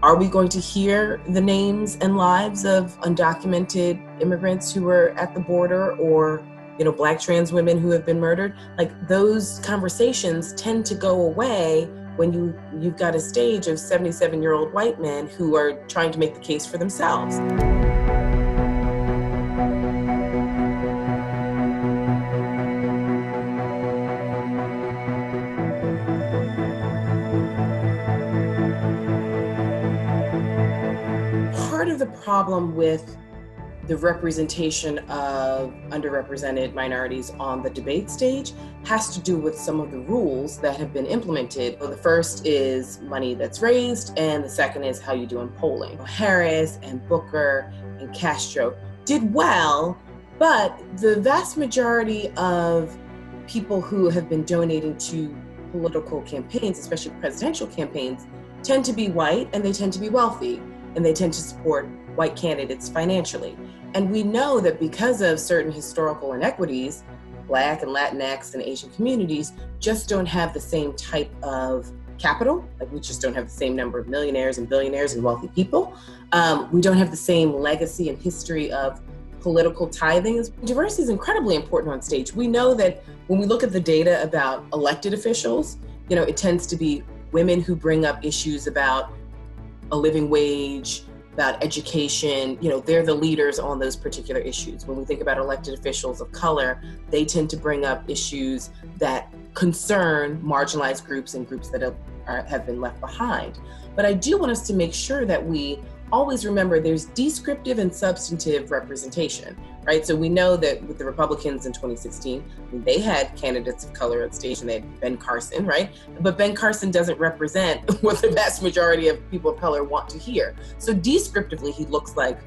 Are we going to hear the names and lives of undocumented immigrants who were at the border, or Black trans women who have been murdered? Like, those conversations tend to go away when you've got a stage of 77-year-old white men who are trying to make the case for themselves. Part of the problem with the representation of underrepresented minorities on the debate stage has to do with some of the rules that have been implemented. So the first is money that's raised, and the second is how you do in polling. Harris and Booker and Castro did well, but the vast majority of people who have been donating to political campaigns, especially presidential campaigns, tend to be white, and they tend to be wealthy, and they tend to support white candidates financially. And we know that because of certain historical inequities, Black and Latinx and Asian communities just don't have the same type of capital. Like, we just don't have the same number of millionaires and billionaires and wealthy people. We don't have the same legacy and history of political tithing. Diversity is incredibly important on stage. We know that when we look at the data about elected officials, it tends to be women who bring up issues about a living wage, about education. They're the leaders on those particular issues. When we think about elected officials of color, they tend to bring up issues that concern marginalized groups and groups that have been left behind. But I do want us to make sure that we always remember there's descriptive and substantive representation, right? So we know that with the Republicans in 2016, they had candidates of color on stage, and they had Ben Carson, right? But Ben Carson doesn't represent what the vast majority of people of color want to hear. So descriptively, he looks like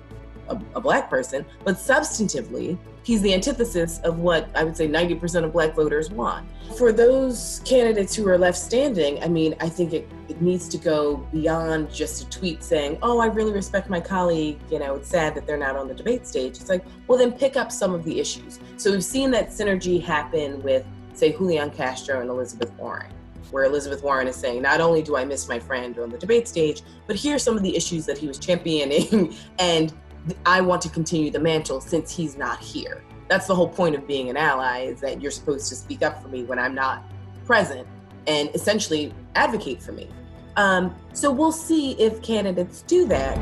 a Black person, but substantively, he's the antithesis of what I would say 90% of Black voters want. For those candidates who are left standing, I think it needs to go beyond just a tweet saying, oh, I really respect my colleague, it's sad that they're not on the debate stage. It's like, well, then pick up some of the issues. So we've seen that synergy happen with, say, Julian Castro and Elizabeth Warren, where Elizabeth Warren is saying, not only do I miss my friend on the debate stage, but here's some of the issues that he was championing, and I want to continue the mantle since he's not here. That's the whole point of being an ally, is that you're supposed to speak up for me when I'm not present and essentially advocate for me. So we'll see if candidates do that.